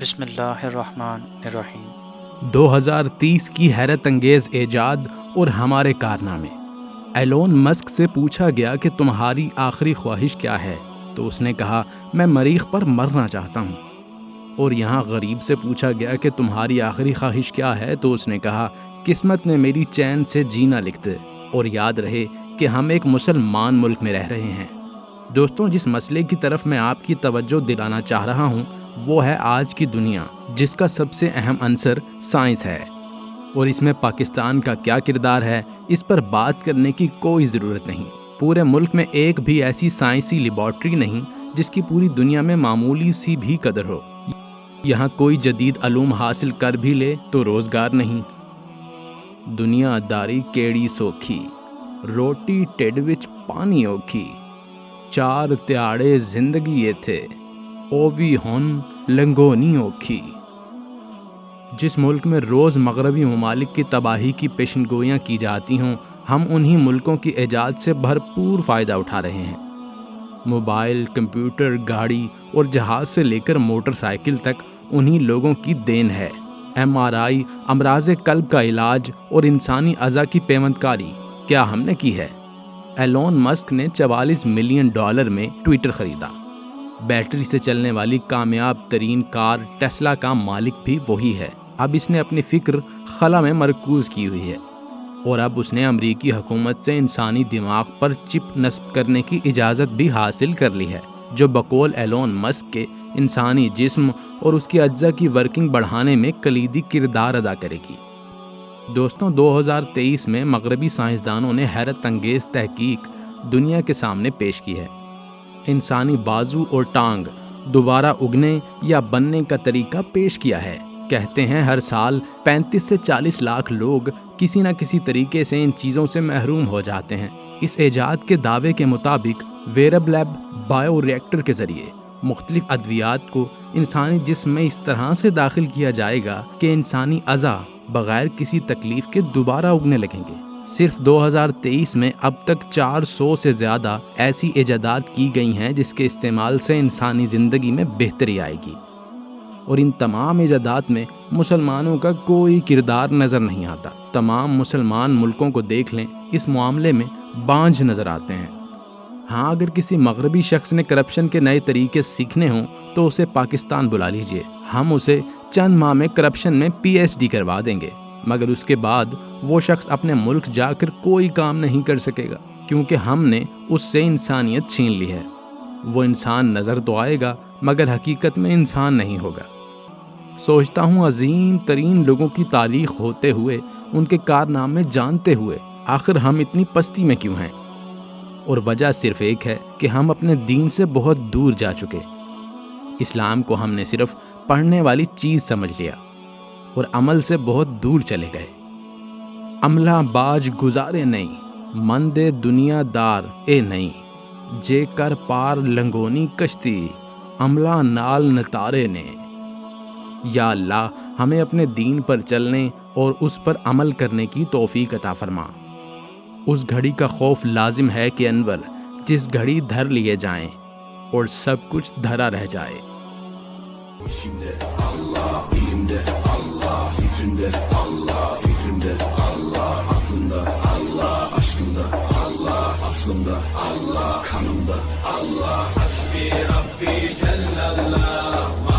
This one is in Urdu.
بسم اللہ الرحمن الرحیم۔ 2030 کی حیرت انگیز ایجاد اور ہمارے کارنامے۔ ایلون مسک سے پوچھا گیا کہ تمہاری آخری خواہش کیا ہے تو اس نے کہا میں مریخ پر مرنا چاہتا ہوں۔ اور یہاں غریب سے پوچھا گیا کہ تمہاری آخری خواہش کیا ہے تو اس نے کہا قسمت نے میری چین سے جینا لکھ دے۔ اور یاد رہے کہ ہم ایک مسلمان ملک میں رہ رہے ہیں۔ دوستوں، جس مسئلے کی طرف میں آپ کی توجہ دلانا چاہ رہا ہوں وہ ہے آج کی دنیا، جس کا سب سے اہم عنصر سائنس ہے، اور اس میں پاکستان کا کیا کردار ہے اس پر بات کرنے کی کوئی ضرورت نہیں۔ پورے ملک میں ایک بھی ایسی سائنسی لیبارٹری نہیں جس کی پوری دنیا میں معمولی سی بھی قدر ہو۔ یہاں کوئی جدید علوم حاصل کر بھی لے تو روزگار نہیں۔ دنیا داری کیڑی سوکھی، روٹی ٹھڈ وچ پانی اوکھی، چار تیاڑے زندگی یہ تھے او بھی ہن لنگونی اوکھی۔ جس ملک میں روز مغربی ممالک کی تباہی کی پیشن گوئیاں کی جاتی ہوں، ہم انہی ملکوں کی ایجاد سے بھرپور فائدہ اٹھا رہے ہیں۔ موبائل، کمپیوٹر، گاڑی اور جہاز سے لے کر موٹر سائیکل تک انہی لوگوں کی دین ہے۔ MRI، امراض قلب کا علاج اور انسانی اعضاء کی پیوند کاری کیا ہم نے کی ہے؟ ایلون مسک نے $44 ملین میں ٹویٹر خریدا۔ بیٹری سے چلنے والی کامیاب ترین کار ٹیسلا کا مالک بھی وہی ہے۔ اب اس نے اپنی فکر خلا میں مرکوز کی ہوئی ہے، اور اب اس نے امریکی حکومت سے انسانی دماغ پر چپ نصب کرنے کی اجازت بھی حاصل کر لی ہے، جو بقول ایلون مسک کے انسانی جسم اور اس کی اجزاء کی ورکنگ بڑھانے میں کلیدی کردار ادا کرے گی۔ دوستوں، 2023 میں مغربی سائنسدانوں نے حیرت انگیز تحقیق دنیا کے سامنے پیش کی ہے۔ انسانی بازو اور ٹانگ دوبارہ اگنے یا بننے کا طریقہ پیش کیا ہے۔ کہتے ہیں ہر سال 35 سے 40 لاکھ لوگ کسی نہ کسی طریقے سے ان چیزوں سے محروم ہو جاتے ہیں۔ اس ایجاد کے دعوے کے مطابق ویرب لیب بائیو ریئیکٹر کے ذریعے مختلف ادویات کو انسانی جسم میں اس طرح سے داخل کیا جائے گا کہ انسانی اعضاء بغیر کسی تکلیف کے دوبارہ اگنے لگیں گے۔ صرف 2023 میں اب تک 400 سے زیادہ ایسی ایجادات کی گئی ہیں جس کے استعمال سے انسانی زندگی میں بہتری آئے گی، اور ان تمام ایجادات میں مسلمانوں کا کوئی کردار نظر نہیں آتا۔ تمام مسلمان ملکوں کو دیکھ لیں، اس معاملے میں بانجھ نظر آتے ہیں۔ ہاں، اگر کسی مغربی شخص نے کرپشن کے نئے طریقے سیکھنے ہوں تو اسے پاکستان بلا لیجئے، ہم اسے چند ماہ میں کرپشن میں PhD کروا دیں گے، مگر اس کے بعد وہ شخص اپنے ملک جا کر کوئی کام نہیں کر سکے گا، کیونکہ ہم نے اس سے انسانیت چھین لی ہے۔ وہ انسان نظر تو آئے گا مگر حقیقت میں انسان نہیں ہوگا۔ سوچتا ہوں عظیم ترین لوگوں کی تاریخ ہوتے ہوئے، ان کے کارنامے جانتے ہوئے، آخر ہم اتنی پستی میں کیوں ہیں؟ اور وجہ صرف ایک ہے کہ ہم اپنے دین سے بہت دور جا چکے۔ اسلام کو ہم نے صرف پڑھنے والی چیز سمجھ لیا اور عمل سے بہت دور چلے گئے۔ عملہ باج گزارے نہیں، مندے دنیا دار اے نہیں، جے کر پار لنگونی کشتی، عملہ نال نتارے نے۔ یا اللہ، ہمیں اپنے دین پر چلنے اور اس پر عمل کرنے کی توفیق عطا فرما۔ اس گھڑی کا خوف لازم ہے کہ انور، جس گھڑی دھر لیے جائیں اور سب کچھ دھرا رہ جائے۔ Allah, kanımda Allah, hasbi Rabbi Cellallah.